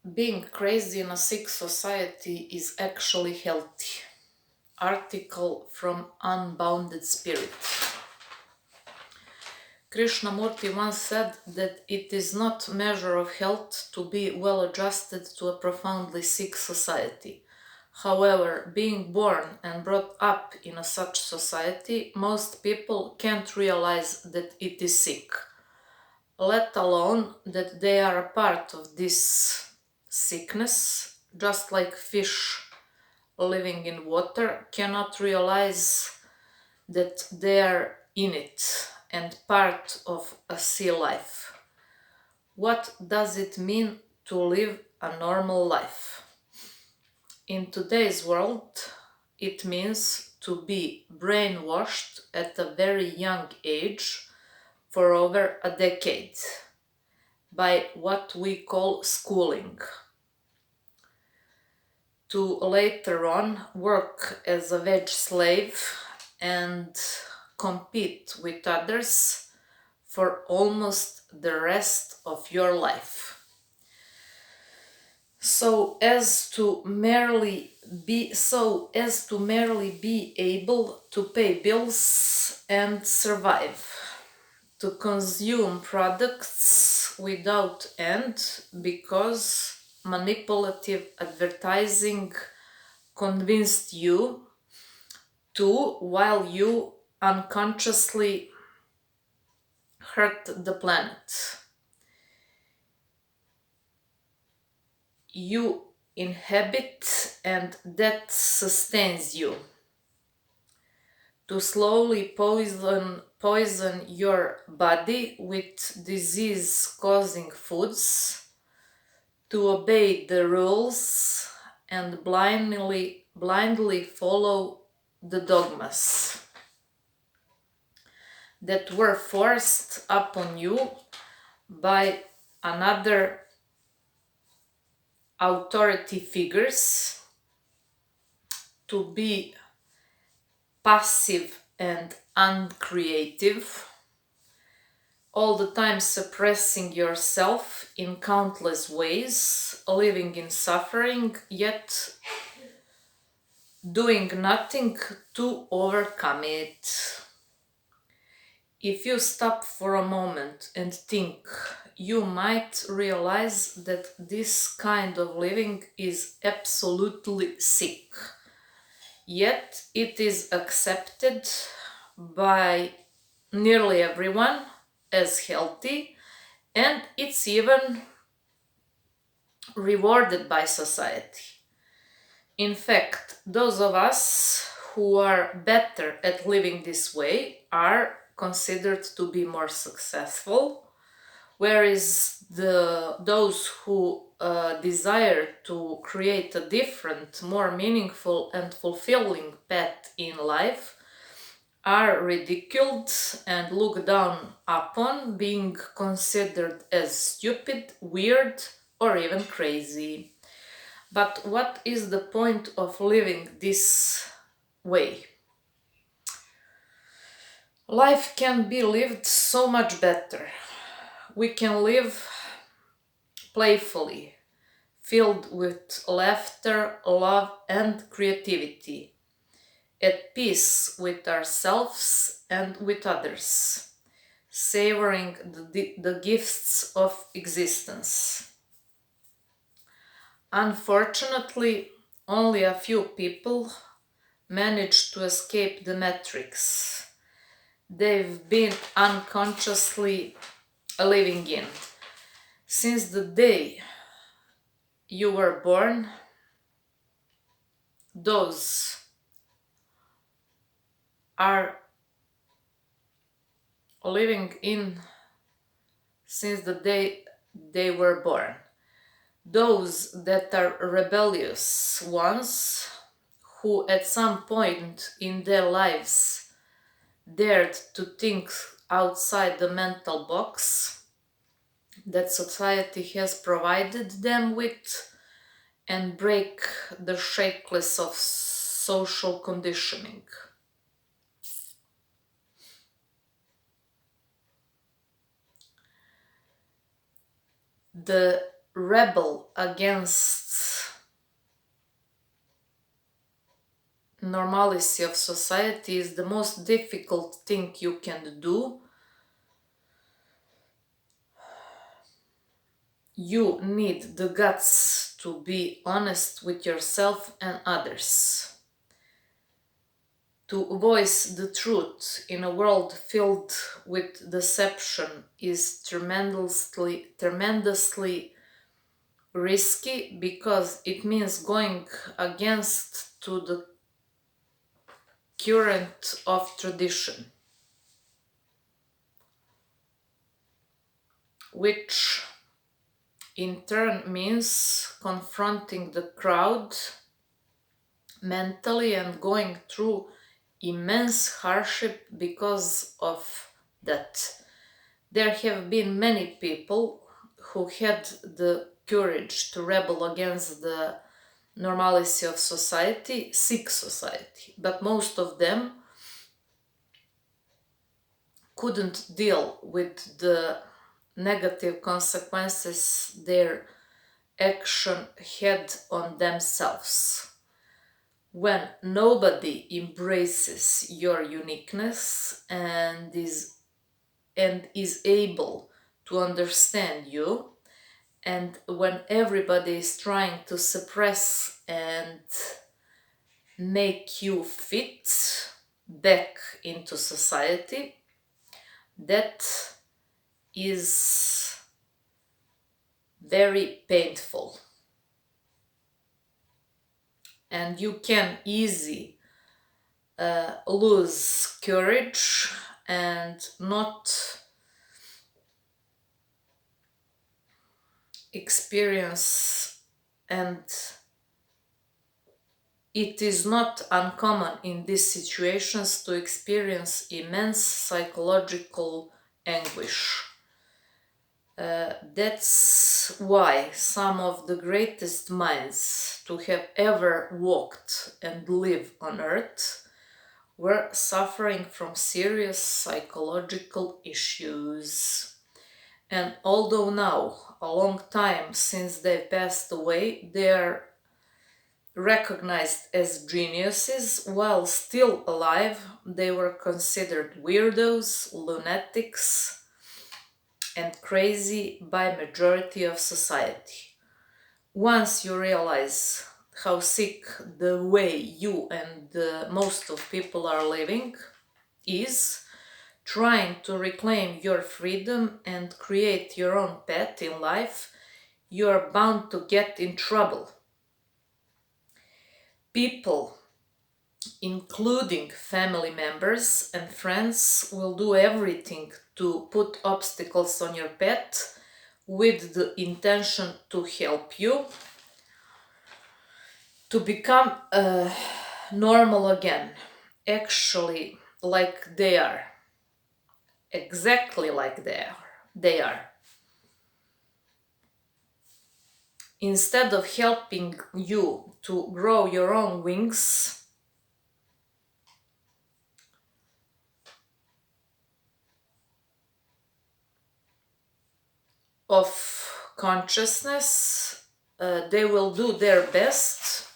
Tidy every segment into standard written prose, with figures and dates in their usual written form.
Being crazy in a sick society is actually healthy. Article from Unbounded Spirit. Krishnamurti once said that it is not measure of health to be well adjusted to a profoundly sick society. However, being born and brought up in a such society, most people can't realize that it is sick, let alone that they are a part of this sickness, just like fish living in water cannot realize that they are in it and part of a sea life. What does it mean to live a normal life? In today's world, it means to be brainwashed at a very young age for over a decade by what we call schooling, to later on work as a wage slave and compete with others for almost the rest of your life. So as to merely be able to pay bills and survive, to consume products without end because manipulative advertising convinced you to, while you unconsciously hurt the planet. You inhabit and that sustains you. To slowly poison your body with disease-causing foods, to obey the rules and blindly follow the dogmas that were forced upon you by another authority figures, to be passive and uncreative, all the time suppressing yourself in countless ways, living in suffering, yet doing nothing to overcome it. If you stop for a moment and think, you might realize that this kind of living is absolutely sick. Yet it is accepted by nearly everyone as healthy, and it's even rewarded by society. In fact, those of us who are better at living this way are considered to be more successful, whereas those who desire to create a different, more meaningful and fulfilling path in life are ridiculed and looked down upon, being considered as stupid, weird, or even crazy. But what is the point of living this way? Life can be lived so much better. We can live playfully, filled with laughter, love, and creativity, at peace with ourselves and with others, savoring the gifts of existence. Unfortunately, only a few people manage to escape the matrix they've been unconsciously living in. Since the day you were born, those are living in since the day they were born. Those that are rebellious ones, who at some point in their lives dared to think outside the mental box that society has provided them with and break the shackles of social conditioning. The rebel against normalcy of society is the most difficult thing you can do. You need the guts to be honest with yourself and others. To voice the truth in a world filled with deception is tremendously risky because it means going against to the current of tradition, which in turn means confronting the crowd mentally and going through immense hardship because of that. There have been many people who had the courage to rebel against the normalcy of society, sick society, but most of them couldn't deal with the negative consequences their action had on themselves. When nobody embraces your uniqueness and is able to understand you, and when everybody is trying to suppress and make you fit back into society, that is very painful. And you can easily lose courage and not experience, and it is not uncommon in these situations to experience immense psychological anguish. That's why some of the greatest minds to have ever walked and lived on earth were suffering from serious psychological issues. And although now, a long time since they passed away, they are recognized as geniuses, while still alive, they were considered weirdos, lunatics, and crazy by majority of society. Once you realize how sick the way you and most of people are living is, trying to reclaim your freedom and create your own path in life, you are bound to get in trouble. People, including family members and friends, will do everything to put obstacles on your path with the intention to help you to become normal again. Actually, like they are. Exactly like they are. They are. Instead of helping you to grow your own wings of consciousness, they will do their best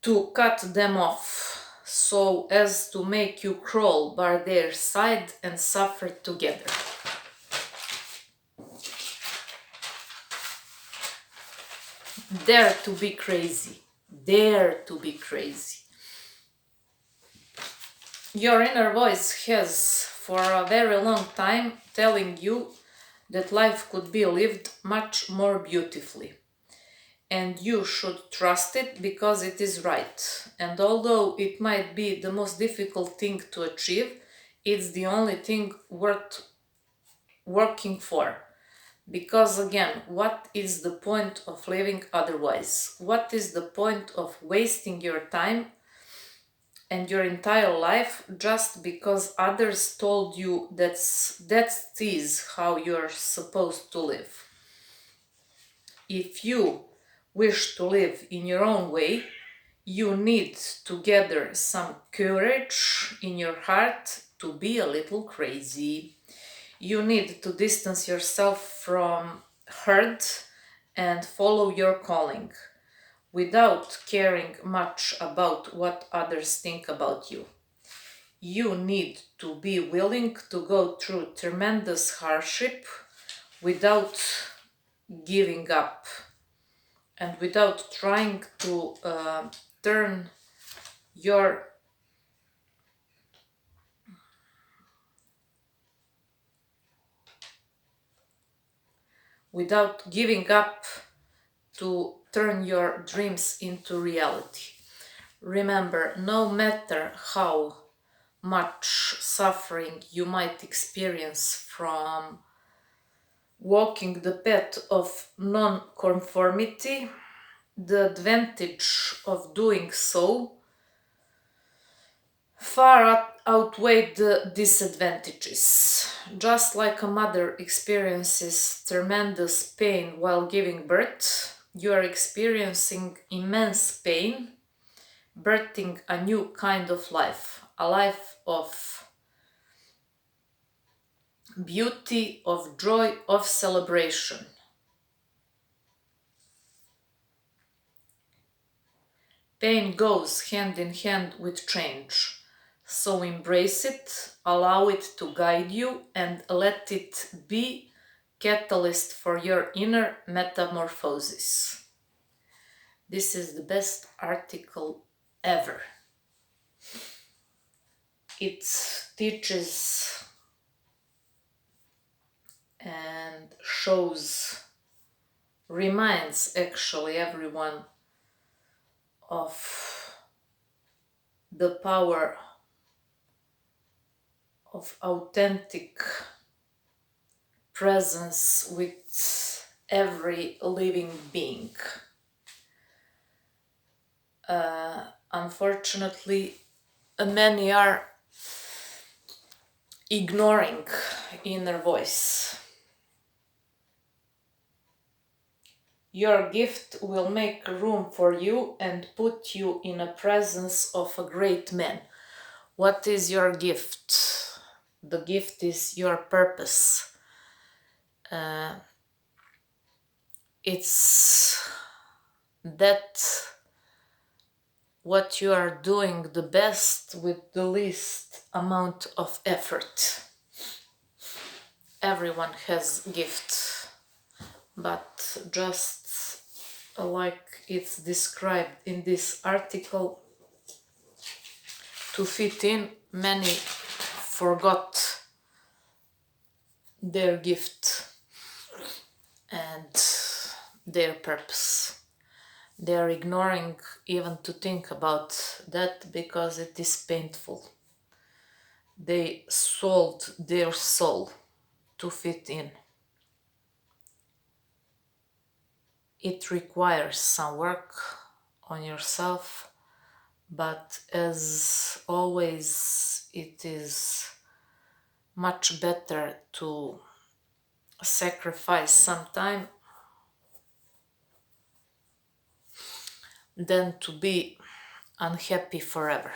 to cut them off so as to make you crawl by their side and suffer together. Dare to be crazy. Dare to be crazy. Your inner voice has, for a very long time, telling you that life could be lived much more beautifully. And you should trust it because it is right. And although it might be the most difficult thing to achieve, it's the only thing worth working for. Because again, what is the point of living otherwise? What is the point of wasting your time and your entire life just because others told you that is how you're supposed to live? If you wish to live in your own way, you need to gather some courage in your heart to be a little crazy. You need to distance yourself from hurt and follow your calling without caring much about what others think about you. You need to be willing to go through tremendous hardship without giving up and without trying to turn your without giving up to turn your dreams into reality. Remember, no matter how much suffering you might experience from walking the path of non-conformity, the advantage of doing so far outweigh the disadvantages. Just like a mother experiences tremendous pain while giving birth, you are experiencing immense pain birthing a new kind of life, a life of beauty, of joy, of celebration. Pain goes hand in hand with change. So embrace it, allow it to guide you, and let it be catalyst for your inner metamorphosis. This is the best article ever. It teaches and shows, reminds actually everyone of the power of authentic presence with every living being. Unfortunately, many are ignoring inner voice. Your gift will make room for you and put you in the presence of a great man. What is your gift? The gift is your purpose. It's that what you are doing the best with the least amount of effort. Everyone has gifts, but just like it's described in this article, to fit in, many forgot their gift and their purpose. They are ignoring even to think about that because it is painful. They sold their soul to fit in. It requires some work on yourself, but as always, it is much better to sacrifice some time than to be unhappy forever.